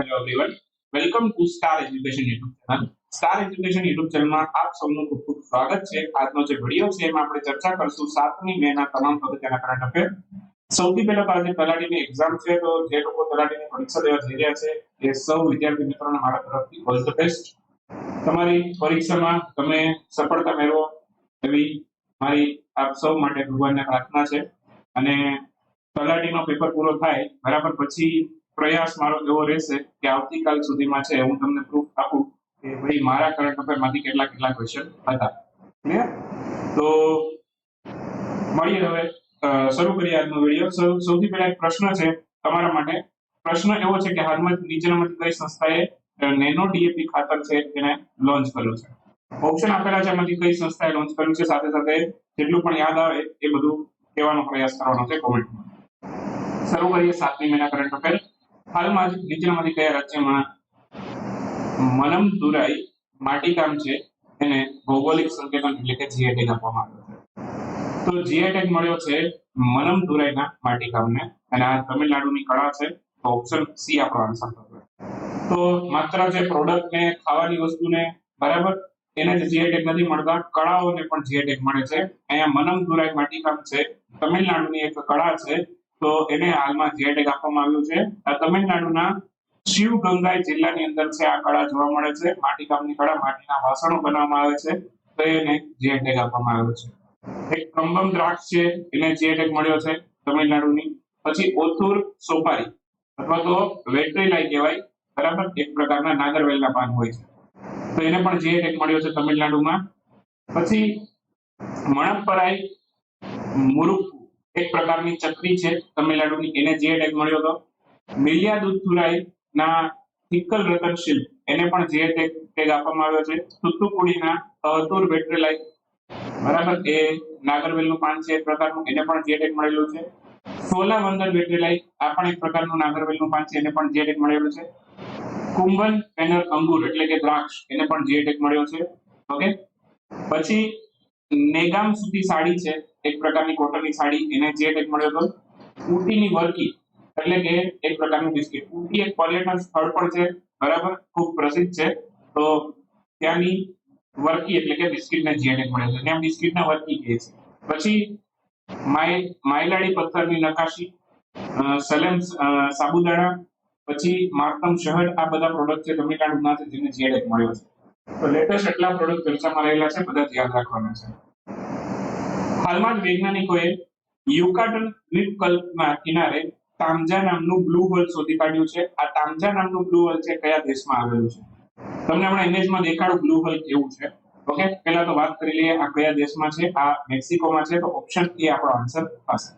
Hello everyone, welcome to star education YouTube channel. Star education YouTube ચેનલમાં આપ સૌનું ખૂબ ખૂબ સ્વાગત છે. આજનો જે વિડિયો છે એમાં આપણે ચર્ચા કરશું 7મી મેના તમામ અગત્યના કરંટ અફેર. સૌથી પહેલા તો આજે તલાટીની એક્ઝામ છે, તો જે લોકો તલાટીની પરીક્ષા દેવા જઈ રહ્યા છે એ સૌ વિદ્યાર્થી મિત્રોને મારા તરફથી ઓલ ધ બેસ્ટ. તમારી પરીક્ષામાં તમે સફળતા મેળવો એવી મારી આપ સૌ માટે ભગવાનને પ્રાર્થના છે. અને તલાટીનો પેપર પૂરો થાય બરાબર પછી પ્રયાસ મારો એવો રહેશે કે આવતીકાલ સુધીમાં છે હું તમને પ્રૂફ આપું કે ભાઈ મારા કરંટ અફેરમાંથી કેટલા ક્વેશ્ચન હતા. ક્લિયર? તો મળીએ હવે, શરૂ કરીએ આજનો વિડિયો. સૌથી પહેલા એક પ્રશ્ન છે તમારા માટે. પ્રશ્ન એવો છે કે હાલમાં નીચેનામાંથી કઈ સંસ્થાએ નેનો ડીએપી ખાતર છે એને લોન્ચ કર્યું છે? ઓપ્શન આપેલા છે એમાંથી કઈ સંસ્થાએ લોન્ચ કર્યું છે, સાથે સાથે જેટલું પણ યાદ આવે એ બધું કહેવાનો પ્રયાસ કરવાનો છે કોમેન્ટમાં. શરૂ કરીએ 7મી મેના કરંટ અફેર. હાલમાં જ નીચેનામાંથી કયા રાજ્યમાં મનમદુરાઈ માટીકામ છે એને ભૌગોલિક સંકેતન એટલે કે જીઆઈ ટેગ આપવામાં આવ્યો છે? તો જીઆઈ ટેગ મળ્યો છે મનમદુરાઈના માટીકામને, અને આ તમિલનાડુની કળા છે. તો ઓપ્શન સી આપણો આન્સર થશે. તો માત્ર જે પ્રોડક્ટ ને ખાવાની વસ્તુને બરાબર એને જ જીઆઈ ટેગ નથી મળતા, કળાઓને પણ જીઆઈ ટેગ મળે છે. અહીંયા મનમદુરાઈ માટીકામ છે તમિલનાડુની એક કળા છે, તો એને હાલમાં જીઆઈ ટેગ આપવામાં આવ્યું છે. આ તમિલનાડુના શિવગંગાઈ જિલ્લાની અંદર છે આ કળા જોવા મળે છે. માટીકામની કળા, માટીના વાસણો બનાવવામાં આવે છે, તો એને જીઆઈ ટેગ આપવામાં આવ્યો છે. એક કંબમ દ્રાક્ષ છે એને જીઆઈ ટેગ મળ્યો છે તમિલનાડુની. પછી ઓથુર સોપારી અથવા તો વેટ્રીલાઈ કહેવાય બરાબર, એક પ્રકારના નાગરવેલના પાન હોય છે, તો એને પણ જીઆઈ ટેગ મળ્યો છે તમિલનાડુમાં. પછી મણપ્પરાઈ મુરુક્કુ એક પ્રકારની ચકરી છે તમિલનાડુની, એને જીઆઈ ટેગ મળ્યો હતો. મિલિયાદુથુરાઈ ના થિક્કલ રતન શિલ્પ એને પણ જીઆઈ ટેગ આપવામાં આવ્યો છે. તુતુકુડીના અતુર વેટ્રીલાઈ બરાબર એ નાગરવેલનું પાન છે એક પ્રકારનું, એને પણ જીઆઈ ટેગ મળેલું છે. સોલાવંદન વેટ્રીલાઈ આ પણ એક પ્રકારનું નાગરવેલનું પાન છે, એને પણ જીઆઈ ટેગ મળેલું છે. કુંભન પેનર અંગુર એટલે કે દ્રાક્ષ એને પણ જીઆઈ ટેગ મળ્યો છે. ઓકે, પછી નેગામ સૂતી સાડી છે એક પ્રકારની કોટનની સાડી, એને જીઆઈ ટેગ મળ્યો હતો. ઊટીની વરકી એટલે કે એક પ્રકારનું બિસ્કિટ. ઊટી એક પર્યટન સ્થળ પણ છે બરાબર, ખૂબ પ્રસિદ્ધ છે, તો ત્યાંની વરકી એટલે કે બિસ્કિટને જીઆઈ ટેગ મળ્યો છે. ત્યાં બિસ્કિટના વરકી કહે છે. પછી માયલાડી પથ્થરની નકાશી, સલેમ સાબુદાણા, પછી માર્તમ શહેર, આ બધા પ્રોડક્ટ છે તમિલનાડુના છે જેને જીઆઈ ટેગ મળ્યો છે. તો લેટેસ્ટ એટલા પ્રોડક્ટ ચર્ચામાં રહેલા છે, બધા યાદ રાખવાના છે. હાલમાં જ વૈજ્ઞાનિકોએ યુકાટન દ્વીપકલ્પના કિનારે તામજા નામનું બ્લુ હોલ શોધી કાઢ્યું છે. આ તામજા નામનું બ્લુ હોલ છે કયા દેશમાં આવેલું છે? તમને હમણાં ઇમેજમાં દેખાડું બ્લુ હોલ કેવું છે. ઓકે, પહેલા તો વાત કરી લઈએ આ કયા દેશમાં છે. આ મેક્સિકોમાં છે, તો ઓપ્શન એ આપણો આન્સર થશે.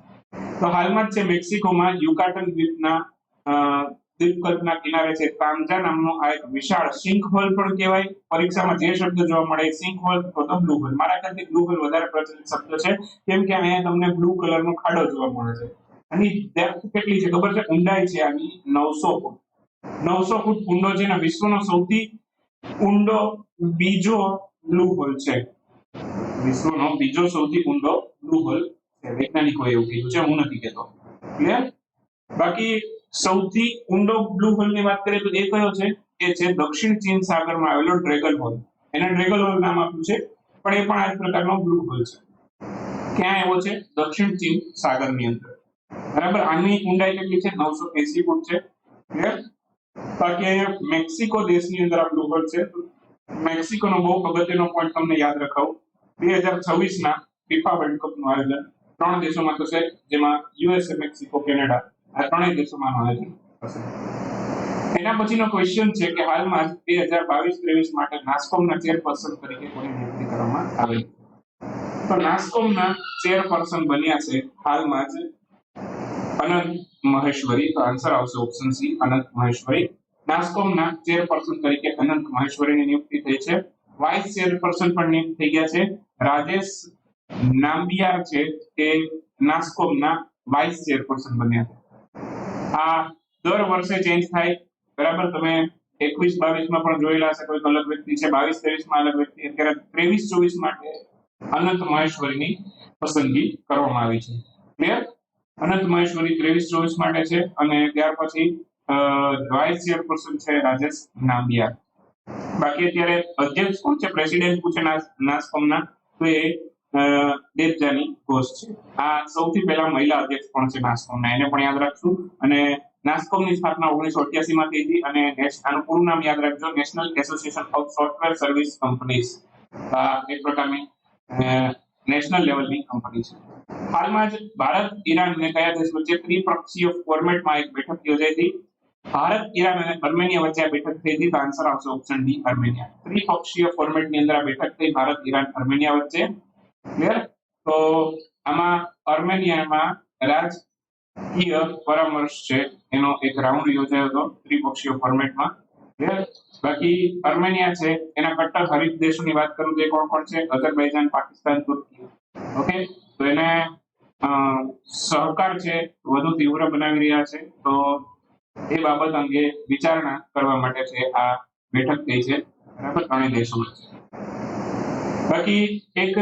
તો હાલમાં જ છે મેક્સિકોમાં યુકાટન દ્વીપકલ્પના કિનારે છે તામજા નામનો આ એક વિશાળ સિંક હોલ પણ કહેવાય. પરીક્ષામાં જે શબ્દ જોવા મળે સિંક હોલ અથવા બ્લુ હોલ. મારા ખ્યાલથી બ્લુ હોલ વધારે પ્રચલિત શબ્દ છે, કેમ કે અહીંયા તમને બ્લુ કલરનો ખાડો જોવા મળે છે. આની ડેપ્થ કેટલી છે ખબર છે? ઊંડાઈ છે આની 900 ફૂટ. 900 ફૂટ ઊંડો છે ને વિશ્વનો સૌથી ઊંડો બીજો બ્લુ હોલ છે. વિશ્વનો બીજો સૌથી ઊંડો બ્લુ હોલ છે, વૈજ્ઞાનિકોએ એવું કીધું છે, હું નથી કહેતો. ક્લિયર? બાકી સૌથી ઊંડો બ્લુ હોલની વાત કરીએ તો એ કયો છે? એ છે દક્ષિણ ચીન સાગરમાં આવેલો ડ્રેગન હોલ. એને ડ્રેગન હોલ નામ આપ્યું છે, પણ એ પણ આ પ્રકારનો બ્લુ હોલ છે. ક્યાં એવો છે? દક્ષિણ ચીન સાગરની અંદર બરાબર. આની ઊંડાઈ કેટલી છે? 980 ફૂટ છે. ક્લિયર? બાકી અહીંયા મેક્સિકો દેશની અંદર આ બ્લુ હોલ છે. મેક્સિકોનો બહુ અગત્યનો પોઈન્ટ તમને યાદ રખાવું. 2026 ના ફીફા વર્લ્ડ કપ નું આયોજન 3 દેશોમાં થશે, જેમાં યુએસએ, મેક્સિકો, કેનેડા આ ત્રણેય દેશોમાં આયોજન થશે. એના પછીનો ક્વેશ્ચન છે કે હાલમાં 2022-23 માટે નાસ્કોમના ચેરપર્સન તરીકે કોની નિયુક્તિ કરવામાં આવી? તો નાસ્કોમના ચેરપર્સન બન્યા છે હાલમાં જ અનંત મહેશ્વરી. તો આન્સર આવશે ઓપ્શન સી, અનંત મહેશ્વરી. નાસ્કોમના ચેરપર્સન તરીકે અનંત મહેશ્વરીની નિયુક્તિ થઈ છે. વાઇસ ચેરપર્સન પણ નિયુક્ત થઈ ગયા છે. રાજેશ નામ્બિયાર છે કે નાસ્કોમના વાઇસ ચેરપર્સન બન્યા છે. આ દર વર્ષે ચેન્જ થાય બરાબર. તમે 21-22 માં પણ જોયેલા હશે, કોઈ અલગ વ્યક્તિ છે, 22-23 માં અલગ વ્યક્તિ. અત્યારે 23-24 માટે અનંત મહેશ્વરીની પસંદગી કરવામાં આવી છે. ક્લિયર? અનંત મહેશ્વરી 23-24 માટે છે, અને ત્યાર પછી વાઇસ ચેરપર્સન છે રાજેશ નાંબિયા. બાકી અત્યારે અધ્યક્ષ કોણ છે, પ્રેસિડેન્ટ પૂછે નાસ્કોમના, તો એ દેવજાની ઘોષ છે. આ સૌથી પહેલા મહિલા અધ્યક્ષ કોણ છે નાસ્કોમના, એને પણ યાદ રાખશું. અને નાસ્કોમની સ્થાપના 1988 માં થઈ હતી અને આનું પૂરું નામ યાદ રાખજો, national association of software service companies. આ એક પ્રકારની નેશનલ લેવલની કંપની છે. હાલમાં જ ભારત, ઈરાન અને કયા દેશ વચ્ચે ત્રિપક્ષીય ફોર્મેટમાં એક બેઠક યોજાઈ હતી? ભારત, ઈરાન અને આર્મેનિયા વચ્ચે આ બેઠક થઈ હતી, તો આન્સર આવશે ઓપ્શન ડી, આર્મેનિયા. ત્રિપક્ષીય ફોર્મેટની અંદર આ બેઠક થઈ ભારત, ઈરાન, આર્મેનિયા વચ્ચે. ક્લિયર? તો આમાં આર્મેનિયામાં રાજકીય પરામર્શ છે એનો એક રાઉન્ડ યોજાયો હતો ત્રિપક્ષીય ફોર્મેટમાં. ક્લિયર? બાકી આર્મેનિયા છે એના કટ્ટર હરીફ દેશોની વાત કરું તો એ કોણ કોણ છે? અઝરબૈજાન, પાકિસ્તાન, તુર્કી. ઓકે, તો એને સહકાર છે વધુ તીવ્ર બનાવી રહ્યા છે. તો એ બાબત અંગે વિચારણા કરવા માટે છે આ બેઠક થઈ છે, બરાબર, ત્રણેય દેશો વચ્ચે. બાકી એક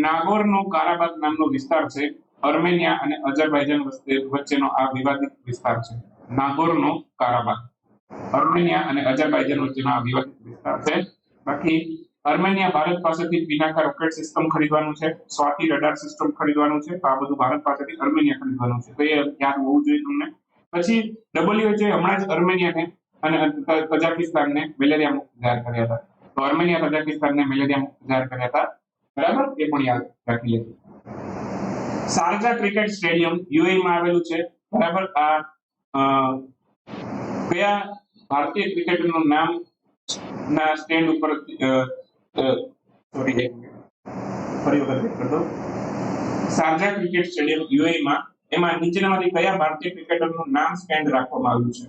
નાગોર્નો કારાબાખ નામનો વિસ્તાર છે આર્મેનિયા અને અઝરબૈજાન વચ્ચેનો આ વિવાદિત વિસ્તાર છે. નાગોર્નો કારાબાખ આર્મેનિયા અને અઝરબૈજાન વચ્ચેનો આ વિવાદિત વિસ્તાર છે. બાકી આર્મેનિયા ભારત પાસેથી પિનાકા રોકેટ સિસ્ટમ ખરીદવાનું છે, સ્વાતિ રડાર સિસ્ટમ ખરીદવાનું છે. તો આ બધું ભારત પાસેથી આર્મેનિયા ખરીદવાનું છે, તો એ યાદ હોવું જોઈએ તમને. પછી WHO હમણાં જ આર્મેનિયાને અને કઝાકિસ્તાનને મેલેરિયા મુક્ત જાહેર કર્યા હતા. તો આર્મેનિયા, કઝાકિસ્તાનને મેલેરિયા મુક્ત જાહેર કર્યા હતા, બરાબર, એ પણ યાદ રાખી લેજો. શારજા ક્રિકેટ સ્ટેડિયમ યુએઈ માં આવેલું છે, બરાબર. આ કયા ભારતીય ક્રિકેટરનું નામ ના સ્ટેન્ડ ઉપર સોરી ફરી વખત કરી દો. શારજા ક્રિકેટ સ્ટેડિયમ યુએઈ માં, એમાં નીચેનામાંથી કયા ભારતીય ક્રિકેટરનું નામ સ્ટેન્ડ રાખવામાં આવ્યું છે?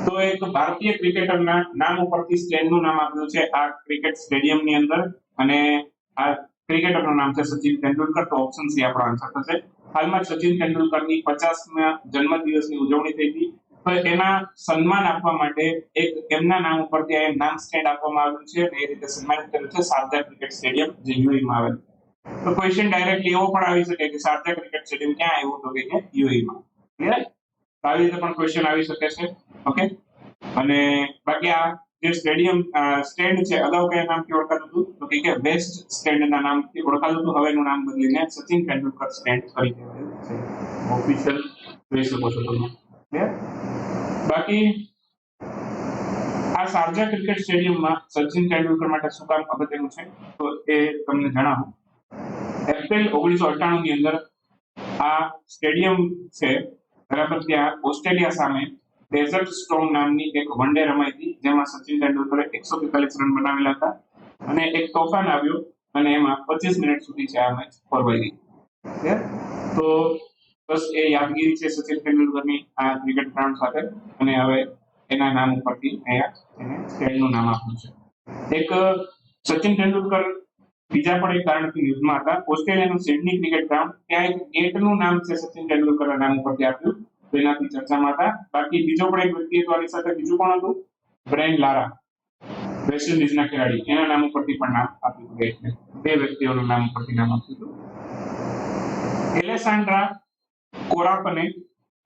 તો એક ભારતીય ક્રિકેટરના નામ ઉપરથી સ્ટેન્ડનું નામ આપ્યું છે આ ક્રિકેટ સ્ટેડિયમની અંદર, અને આ ક્રિકેટરનું નામ છે સચિન તેંડુલકર. તો ઓપ્શન સી આપણો આન્સર થશે. હાલમાં સચિન તેંડુલકરની 50મા જન્મદિવસની ઉજવણી થઈ હતી, તો એના સન્માન આપવા માટે એક એમના નામ ઉપરથી આ નામ સ્ટેન્ડ આપવામાં આવ્યું છે અને એ રીતે સન્માનિત કર્યું છે શારજા ક્રિકેટ સ્ટેડિયમ જે યુએઈ માં આવેલું. તો ક્વેશ્ચન ડાયરેક્ટલી એવો પણ આવી શકે કે શારજા ક્રિકેટ સ્ટેડિયમ ક્યાં આવ્યું, તો કે યુએઈ માં. ક્લિયર? આવી રીતે પણ ક્વેશ્ચન આવી શકે છે. ઓકે, અને બાકી આ જે સ્ટેડિયમ સ્ટેન્ડ છે અગાઉ કયા નામથી ઓળખાતું હતું, તો કે વેસ્ટ સ્ટેન્ડના નામથી ઓળખાતું હતું, હવેનું નામ બદલીને સચિન તેંડુલકર સ્ટેન્ડ કરી દેવાયું છે. ઓફિશિયલ જોઈ શકો છો તમે. ક્લિયર? બાકી આ શારજા ક્રિકેટ સ્ટેડિયમમાં સચિન તેંડુલકર માટે શું કામ અગત્યનું છે, તો એ તમને જણાવું. એપ્રિલ 1998 ની અંદર આ સ્ટેડિયમ છે, બરાબર, ત્યાં ઓસ્ટ્રેલિયા સામે ડેઝર્ટ સ્ટોર્મ નામની એક વન ડે રમાઈ હતી, જેમાં સચિન તેંડુલકરે 143 રન બનાવેલા હતા અને એક તોફાન આવ્યું અને એમાં 25 મિનિટ સુધી છે આ મેચ ફરવાઈ ગઈ. તો બસ એ યાદગીરી છે સચિન તેંડુલકરની આ ક્રિકેટ ગ્રાઉન્ડ સાથે, અને હવે એના નામ ઉપરથી અહીંયા એને સ્ટેન્ડનું નામ આપ્યું છે. એક સચિન તેંડુલકર બીજા પણ એક કારણથી ન્યૂઝમાં હતા. ઓસ્ટ્રેલિયાનું સિડની ક્રિકેટ ગ્રાઉન્ડ, ત્યાં એક ગેટનું નામ છે સચિન તેંડુલકરના નામ ઉપરથી આપ્યું, તો એનાથી ચર્ચામાં હતા. બાકી બીજો પણ એક વ્યક્તિ હતો આની સાથે, બીજું કોણ હતું? બ્રેન લારા, વેસ્ટ ઇન્ડિઝના ખેલાડી, એના નામ ઉપરથી પણ નામ આપ્યું હતું. બે વ્યક્તિઓનું નામ ઉપરથી નામ આપ્યું હતું. એલેસાન્ડ્રા કોરાપને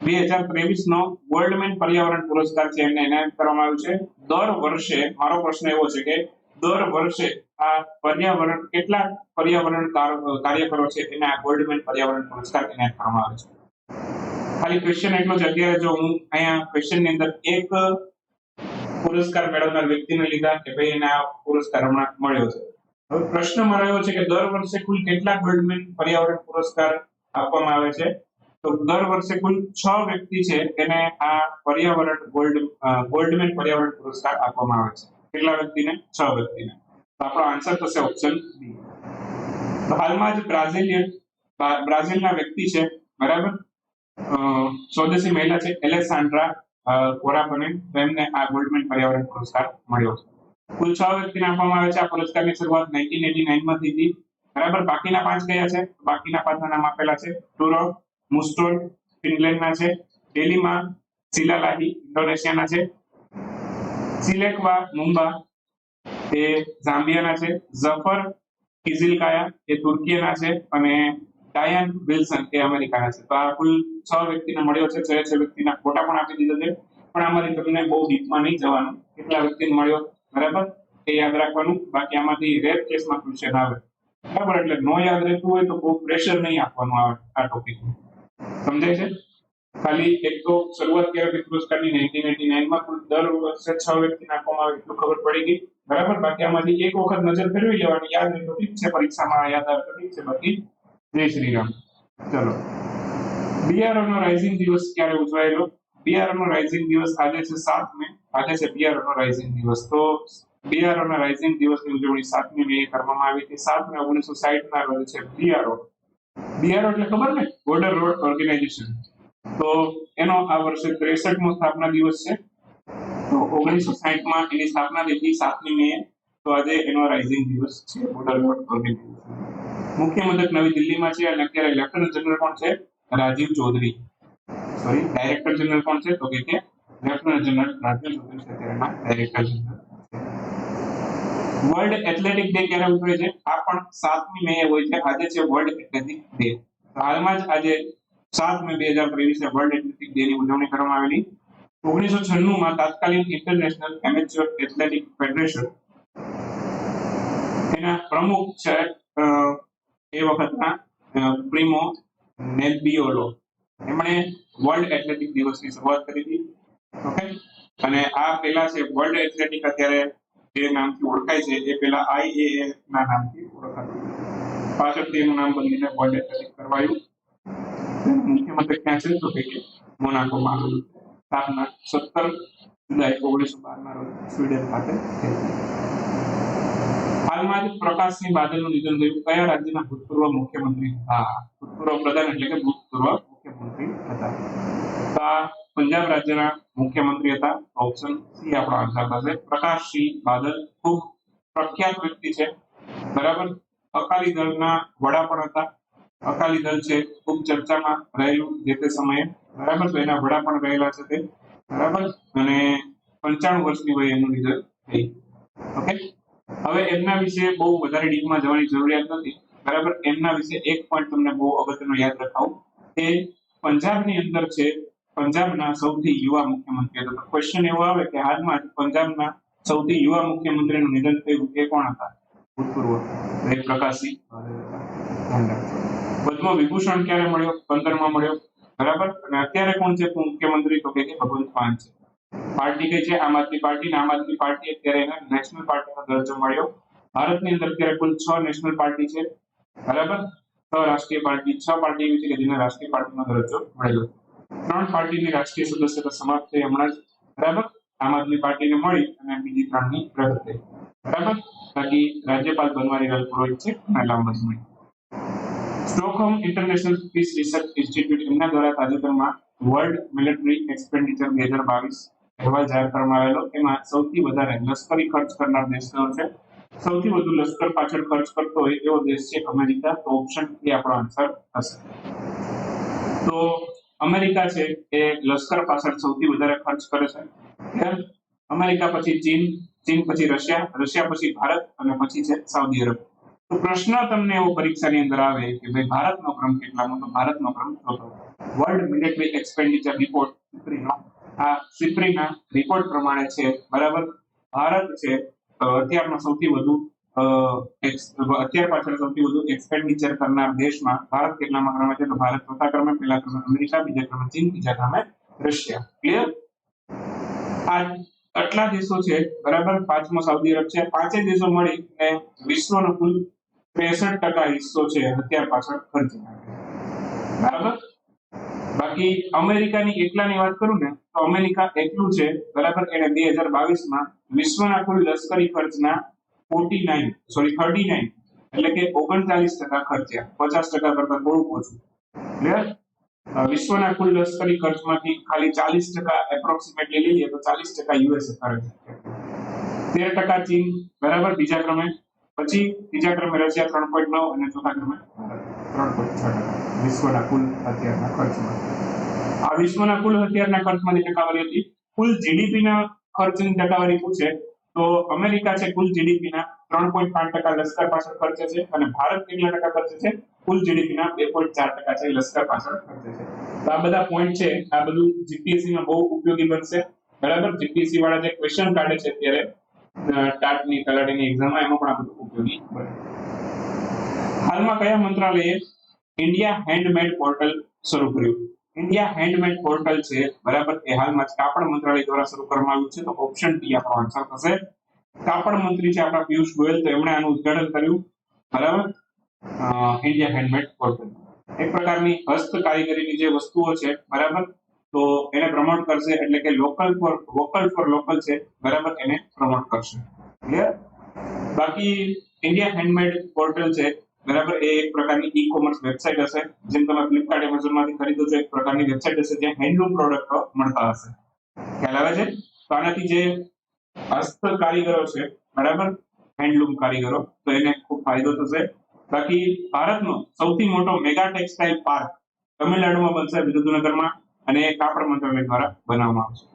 2023 નો વર્લ્ડમેન પર્યાવરણ પુરસ્કાર છે એમને એનાયત કરવામાં આવ્યું છે. દર વર્ષે, મારો પ્રશ્ન એવો છે કે દર વર્ષે આ પર્યાવરણ કેટલા પર્યાવરણ કાર્યકરો છે એને આ વર્લ્ડમેન પર્યાવરણ પુરસ્કાર એનાયત કરવામાં આવે છે. ખાલી ક્વેશ્ચન એટલો જ, અત્યારે જો હું અહીંયા ક્વેશ્ચન ની અંદર એક પુરસ્કાર મેળવનાર વ્યક્તિને લીધા કે ભાઈ એને આ પુરસ્કાર હમણાં મળ્યો છે. હવે પ્રશ્ન મારો એવો છે કે દર વર્ષે કુલ કેટલા વર્લ્ડમેન પર્યાવરણ પુરસ્કાર આપવામાં આવે છે? તો દર વર્ષે કુલ 6 વ્યક્તિ છે એને આ પર્યાવરણ ગોલ્ડમેન પર્યાવરણ પુરસ્કાર આપવામાં આવે છે. કેટલા વ્યક્તિને? 6 વ્યક્તિને. તો આપણો આન્સર થશે ઓપ્શન બી. તો હાલમાં જ બ્રાઝિલના વ્યક્તિ છે, બરાબર, સ્વદેશી મહિલા છે એલેસાન્ડ્રા કોરાપને, એમને આ ગોલ્ડમેન પર્યાવરણ પુરસ્કાર મળ્યો છે. કુલ 6 વ્યક્તિને આપવામાં આવે છે. આ પુરસ્કારની શરૂઆત 1989 માં થઈ હતી, બરાબર. બાકીના 5 કયા છે? બાકીના 5 ના નામ આપેલા છે. ટુરો મુસ્ટોલ ફિનલેન્ડના છે, ડેલીમાં સિલાલાહી ઇન્ડોનેશિયાના છે, સિલેક્વા મુંબા એ ઝામ્બિયાના છે, ઝફર કિઝિલકાયા એ તુર્કીના છે, અને ડાયન વિલ્સન એ અમેરિકાના છે. તો આ કુલ 6 વ્યક્તિને મળ્યો છે. 6 વ્યક્તિના ફોટા પણ આપી દીધા છે. પણ આમાંથી તમને બહુ ડીપમાં નહીં જવાનું, કેટલા વ્યક્તિને મળ્યો બરાબર એ યાદ રાખવાનું. બાકી આમાંથી રેર કેસમાં ક્વેશ્ચન આવે બરાબર, એટલે નો યાદ રહેતું હોય તો બહુ પ્રેશર નહીં આપવાનું આ ટોપિક. સમજાય છે? ખાલી એક તો શરૂઆત ક્યારે થઈ પુરસ્કારની 1989 માં કુલ દર વર્ષે 6 વ્યક્તિને આપવામાં આવે એટલું ખબર પડી ગઈ બરાબર. બાકી આમાંથી એક વખત નજર ફેરવી લેવાની, યાદ રહે તો ઠીક છે, પરીક્ષામાં યાદ આવે તો ઠીક છે, બાકી જય શ્રી રામ. ચલો, BRO નો રાઇઝિંગ દિવસ ક્યારે ઉજવાયેલો? BRO નો રાઇઝિંગ દિવસ આજે છે 7 મે. આજે છે BRO નો રાઇઝિંગ દિવસ. તો BRO ના રાઇઝિંગ દિવસની ઉજવણી 7મી મે કરવામાં આવી હતી. 7 મે 1960 ના રોજ છે BRO. BRO એટલે ખબર ને, બોર્ડર રોડ ઓર્ગેનાઇઝેશન. તો એનો આ વર્ષે 63મો સ્થાપના દિવસ છે. તો 1960 માં એની સ્થાપના થઈ હતી 7મી મે. તો આજે એનો રાઇઝિંગ દિવસ છે બોર્ડર રોડ ઓર્ગેનાઇઝેશન. મુખ્ય મથક નવી દિલ્હીમાં છે અને અત્યારે લેફ્ટનન્ટ જનરલ કોણ છે? Rajiv Chaudhary. Sorry, director general કોણ છે? તો કે લેફ્ટનન્ટ જનરલ રાજીવ ચૌધરી છે અત્યારના director general. World athletic day ક્યારે ઉજવાય છે? આ પણ 7મી મે હોય છે. આજે છે વર્લ્ડ એથ્લેટિક ડે. હાલમાં જ આજે 7 મે 2023 વર્લ્ડ એથ્લેટિક ડે ની ઉજવણી કરવામાં આવેલી. 1996 માં તાત્કાલિક ઇન્ટરનેશનલ એમેચ્યોર એથ્લેટિક ફેડરેશન એના પ્રમુખ છે એ વખતના પ્રિમો નેલ્બિયોલો. એમણે વર્લ્ડ એથ્લેટિક દિવસની શરૂઆત કરી હતી. ઓકે, અને આ પહેલા છે વર્લ્ડ એથ્લેટિક અત્યારે જે નામથી ઓળખાય છે એ પહેલા IAA ના નામથી ઓળખાતું. પાછળથી એનું નામ બદલીને વર્લ્ડ એથ્લેટિક કરવાયું. મુખ્ય મથક ક્યાં છે? તો કે મોનાકોમાં આવેલું. સ્થાપના 17 જુલાઈ 1912 ના રોજ સ્વીડન ખાતે થઈ. હાલમાં જ પ્રકાશસિંહ બાદલનું નિધન થયું. કયા રાજ્યના ભૂતપૂર્વ મુખ્યમંત્રી હતા? ભૂતપૂર્વ પ્રધાન એટલે કે ભૂતપૂર્વ મુખ્યમંત્રી હતા. તો આ પંજાબ રાજ્યના મુખ્યમંત્રી હતા. ઓપ્શન સી આપણો આન્સર થશે. પ્રકાશસિંહ બાદલ ખૂબ પ્રખ્યાત વ્યક્તિ છે બરાબર. અકાલી દળના વડા પણ હતા. અકાલી દળ છે ખૂબ ચર્ચામાં રહેલું જે તે સમયે બરાબર. તો એના વડા પણ રહેલા છે તે બરાબર. અને 95 વર્ષની વયે એમનું નિધન થઈ. ઓકે, હવે એમના વિશે બહુ વધારે ડીપમાં જવાની જરૂરિયાત નથી બરાબર. એમના વિશે એક પોઈન્ટ તમને બહુ અગત્યનો યાદ રખાવું કે પંજાબની અંદર છે પંજાબના સૌથી યુવા મુખ્યમંત્રી હતા. તો ક્વેશ્ચન એવો આવે કે હાલમાં પંજાબના સૌથી યુવા મુખ્યમંત્રીનું નિધન થયું એ કોણ હતા? ભૂતપૂર્વ પ્રકાશસિંહ બાદલ હતા. ધ્યાન રાખજો. પદ્મ વિભૂષણ ક્યારે મળ્યો? 15 માં મળ્યો બરાબર. અને અત્યારે કોણ છે મુખ્યમંત્રી? તો કે ભગવંત માન છે. પાર્ટી કઈ છે? આમ આદમી પાર્ટી. આમ આદમી પાર્ટી અત્યારે એને નેશનલ પાર્ટીનો દરજ્જો મળ્યો. ભારતની અંદર અત્યારે કુલ 6 નેશનલ પાર્ટી છે બરાબર. 6 રાષ્ટ્રીય પાર્ટી, 6 પાર્ટી એવી છે કે જેને રાષ્ટ્રીય પાર્ટીનો દરજ્જો મળેલો. 3 પાર્ટીની રાષ્ટ્રીય સદસ્યતા સમાપ્ત થઈ હમણાં જ બરાબર. આમ આદમી પાર્ટીને મળી અને બીજી 3ની રદ થઈ બરાબર. બાકી રાજ્યપાલ બનવાની રદ પુરોહિત છે અને લાંબા સમય. Stockholm international peace research institute એમના દ્વારા તાજેતરમાં વર્લ્ડ મિલિટરી એક્સપેન્ડિચર 2022 અહેવાલ જાહેર કરવામાં આવેલો. એમાં સૌથી વધારે લશ્કરી ખર્ચ કરનાર દેશ કયો છે? સૌથી વધુ લશ્કર પાછળ ખર્ચ કરતો હોય એવો દેશ છે અમેરિકા. તો ઓપ્શન એ આપણો આન્સર હશે. તો અમેરિકા છે એ લશ્કર પાછળ સૌથી વધારે ખર્ચ કરે છે. અમેરિકા પછી ચીન, ચીન પછી રશિયા, રશિયા પછી ભારત અને પછી છે સાઉદી અરબ. તો પ્રશ્ન તમને એવો પરીક્ષાની અંદર આવે કે ભાઈ ભારતનો ક્રમ કેટલામો? તો ભારતનો ક્રમ ચોથો. વર્લ્ડ મિલિટરી એક્સપેન્ડિચર રિપોર્ટ સિપ્રીનો, આ સિપ્રીના રિપોર્ટ પ્રમાણે છે બરાબર. ભારત છે અત્યારમાં સૌથી વધુ અત્યાર પાછળ સૌથી વધુ એક્સપેન્ડિચર કરનાર દેશમાં ભારત કેટલામાં ક્રમે છે? તો ભારત ચોથા ક્રમે, પહેલા ક્રમે અમેરિકા, બીજા ક્રમે ચીન, ત્રીજા ક્રમે રશિયા. ક્લિયર? આ આટલા દેશો છે બરાબર. 5મો સાઉદી અરબ છે. પાંચેય દેશો મળીને વિશ્વનો કુલ 63% હિસ્સો છે હથિયાર પાછળ ખર્ચ બરાબર. બાકી અમેરિકાની એકલાની વાત કરું ને તો અમેરિકા એકલું છે બરાબર. એને 2022 માં વિશ્વના કુલ લશ્કરી ખર્ચના 39 એટલે કે 39% ખર્ચ્યા. 50% કરતા થોડું ઓછું. ક્લિયર? વિશ્વના કુલ લશ્કરી ખર્ચમાંથી ખાલી 40% એપ્રોક્સિમેટલી લઈએ તો 40% યુએસએ કરે છે. 13% ચીન બરાબર બીજા ક્રમે. પછી ત્રીજા ક્રમે રશિયા 3.9 અને ચોથા ક્રમે ભારત 3.6% વિશ્વના કુલ હથિયારના ખર્ચમાં. આ વિશ્વના કુલ હથિયારના ખર્ચમાંથી ટકાવારી હતી. કુલ જીડીપીના ખર્ચની ટકાવારી પૂછે તો અમેરિકા છે કુલ જીડીપીના 3.5% લશ્કર પાછળ ખર્ચે છે અને ભારત કેટલા ટકા ખર્ચે છે? કુલ જીડીપીના 2.4% છે લશ્કર પાછળ ખર્ચે છે. તો આ બધા પોઈન્ટ છે, આ બધું જીપીએસસી માં બહુ ઉપયોગી બનશે બરાબર. જીપીએસસી વાળા જે ક્વેશ્ચન કાઢે છે અત્યારે ટાટની તલાટીની એક્ઝામમાં, એમાં પણ આ બધું ઉપયોગી બને. હાલમાં કયા મંત્રાલયે ઇન્ડિયા હેન્ડમેડ પોર્ટલ શરૂ કર્યું? ઇન્ડિયા હેન્ડમેડ પોર્ટલ છે, બરાબર, એ હાલમાં કાપડ મંત્રાલય દ્વારા શરૂ કરવામાં આવ્યું છે. તો ઓપ્શન ડી આપણો આન્સર થશે. કાપડ મંત્રી છે આપણા પિયુષ ગોયલ, તો એમણે આનું ઉદ્ઘાટન કર્યું, બરાબર. ઇન્ડિયા હેન્ડમેડ પોર્ટલ એક પ્રકારની હસ્ત કારીગરીની જે વસ્તુઓ છે, બરાબર, તો એને પ્રમોટ કરશે, એટલે કે વોકલ ફોર લોકલ છે, બરાબર, એને પ્રમોટ કરશે. ક્લિયર? બાકી ઇન્ડિયા હેન્ડમેડ પોર્ટલ છે, બરાબર, એ એક પ્રકારની ઈ કોમર્સ વેબસાઇટ હશે. જેમ તમે ફ્લિપકાર્ટ એમેઝોન માંથી ખરીદો છો, એક પ્રકારની વેબસાઇટ હશે જ્યાં હેન્ડલૂમ પ્રોડક્ટો મળતા હશે. ખ્યાલ આવે છે? તો આનાથી જે હસ્ત કારીગરો છે, બરાબર, હેન્ડલૂમ કારીગરો, તો એને ખૂબ ફાયદો થશે. બાકી ભારતનો સૌથી મોટો મેગા ટેક્સટાઇલ પાર્ક તમિલનાડુમાં બનશે, વિરુધુનગરમાં, અને કાપડ મંત્રાલય દ્વારા બનાવવામાં આવશે.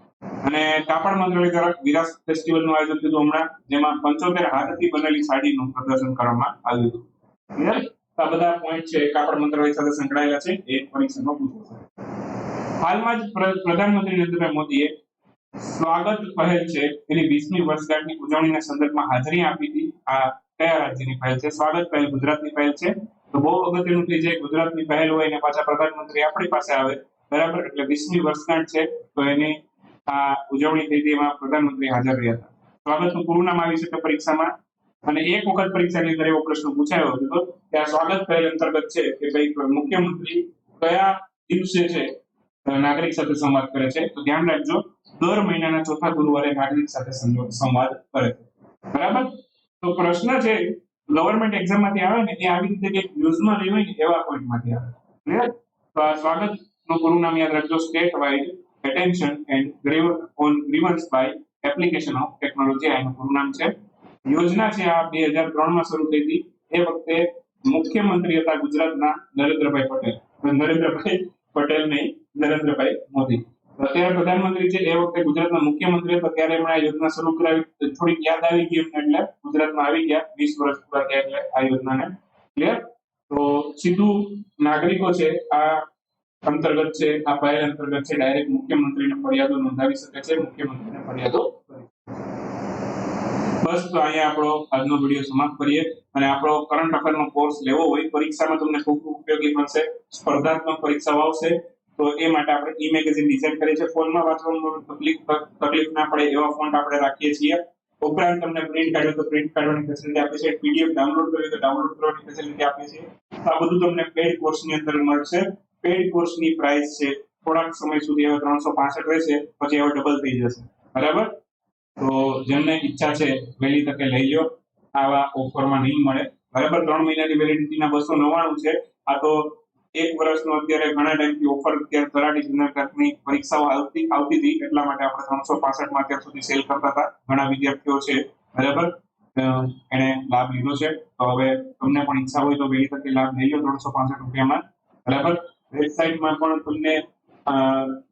અને કાપડ મંત્રાલય દ્વારા વિરાસત ફેસ્ટિવલનું આયોજન થયું હમણાં, જેમાં 75 હાથથી બનેલી સાડીનું પ્રદર્શન કરવામાં આવ્યું હતું. ક્લિયર? આ બધા પોઈન્ટ છે કાપડ મંત્રાલય સાથે સંકળાયેલા છે, એ પરીક્ષામાં પૂછાશે. હાલમાં જ પ્રધાનમંત્રી નરેન્દ્ર મોદીએ સ્વાગત પહેલ છે એની 20મી વર્ષગાંઠની ઉજવણીના સંદર્ભમાં હાજરી આપી હતી. આ કયા રાજ્યની પહેલ છે? સ્વાગત પહેલ ગુજરાતની પહેલ છે. તો બહુ અગત્યનું થઈ જાય, ગુજરાતની પહેલ હોય અને પાછા પ્રધાનમંત્રી આપણી પાસે આવે, બરાબર, એટલે 20મી વર્ષગાંઠ છે, તો એની આ ઉજવણી થઈ હતી, એમાં પ્રધાનમંત્રી હાજર રહ્યા હતા. સ્વાગતનું પૂરું નામ આવી શકે પરીક્ષામાં, અને એક વખત પરીક્ષાની અંદર એવો પ્રશ્ન પૂછાયો હતો કે આ સ્વાગત પહેલ અંતર્ગત છે કે ભાઈ મુખ્યમંત્રી કયા દિવસે છે નાગરિક સાથે સંવાદ કરે છે? તો ધ્યાન રાખજો, દર મહિનાના ચોથા ગુરુવારે નાગરિક સાથે સંવાદ કરે છે, બરાબર. તો પ્રશ્ન છે ગવર્નમેન્ટ એક્ઝામમાંથી આવે ને, એ આવી રીતે એક ન્યૂઝમાં નહીં હોય ને એવા પોઈન્ટમાંથી આવે. ક્લિયર? તો આ સ્વાગતનું પૂરું નામ યાદ રાખજો, state wide attention and on grievance by application of technology, આનું પૂરું નામ છે. યોજના છે આ 2003માં શરૂ થઈ હતી. એ વખતે મુખ્યમંત્રી હતા ગુજરાતના નરેન્દ્રભાઈ પટેલ. નરેન્દ્રભાઈ પટેલ નહીં, નરેન્દ્રભાઈ મોદી. અત્યારે પ્રધાનમંત્રી છે, એ વખતે ગુજરાતના મુખ્યમંત્રી હતા, ત્યારે એમણે આ યોજના શરૂ કરાવી. થોડીક યાદ આવી ગઈ એટલે ગુજરાતમાં આવી ગયા, 20 વર્ષ પૂરા થયા એટલે આ યોજનાને. ક્લિયર? તો સીધું નાગરિકો છે આ અંતર્ગત છે, આ પહેલ અંતર્ગત છે, ડાયરેક્ટ મુખ્યમંત્રીને ફરિયાદો નોંધાવી શકે છે, મુખ્યમંત્રીને ફરિયાદો. બસ, તો અહીંયા આપણો આજનો વિડીયો સમાપ્ત કરીએ. અને આપણો કરંટ અફેરનો કોર્સ લેવો હોય, પરીક્ષામાં તમને ખૂબ ઉપયોગી બનશે, સ્પર્ધાત્મક પરીક્ષાઓ આવશે, તો એ માટે આપણે ઈ મેગેઝિન ડિઝાઇન કરીએ છીએ. ફોનમાં વાંચવામાં તકલીફ ના પડે એવા ફોન્ટ આપણે રાખીએ છીએ. ઉપરાંત તમને પ્રિન્ટ કાઢો તો પ્રિન્ટ કાઢવાની ફેસિલિટી આપીએ છીએ, પીડીએફ ડાઉનલોડ કરવી તો ડાઉનલોડ કરવાની ફેસિલિટી આપીએ છીએ. આ બધું તમને પેડ કોર્સની અંદર મળશે. પેડ કોર્સની પ્રાઇસ છે થોડાક સમય સુધી હવે 365 રહેશે, પછી હવે ડબલ થઈ જશે, બરાબર. તો જેમને ઈચ્છા છે વહેલી તકે લઈ લો, આવા ઓફરમાં નહીં મળે, બરાબર. 3 મહિનાની વેલિડિટીના 299 છે. આ તો એક વર્ષનો અત્યારે ઘણા ટાઈમથી ઓફર અત્યારે તલાટી જનરલ ક્લર્કની પરીક્ષાઓ આવતી હતી, એટલા માટે આપણે 365માં અત્યાર સુધી સેલ કરતા હતા. ઘણા વિદ્યાર્થીઓ છે, બરાબર, એને લાભ લીધો છે. તો હવે તમને પણ ઈચ્છા હોય તો વહેલી તકે લાભ લઈ લો 365 રૂપિયામાં, બરાબર. વેબસાઇટમાં પણ તમને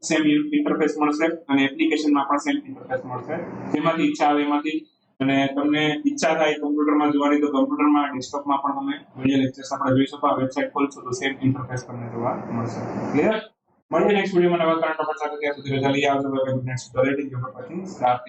સેમ ઇન્ટરફેસ મળશે અને એપ્લિકેશનમાં પણ સેમ ઇન્ટરફેસ મળશે, જેમાંથી ઈચ્છા આવે એમાંથી. અને તમને ઈચ્છા થાય કમ્પ્યુટરમાં જોવાની તો કમ્પ્યુટરમાં, ડેસ્કટોપમાં પણ તમે વિડિયો લેક્ચર્સ આપણે જોઈ શકો. આ વેબસાઇટ ખોલશો તો સેમ ઇન્ટરફેસ તમને જોવા મળશે. ક્લિયર? મળીએ નેક્સ્ટ વિડીયોમાં નવા કરંટ અફેર સાથે. ત્યાં સુધી રજા લઈ આવજો. Good night. સ્ટાર્ટ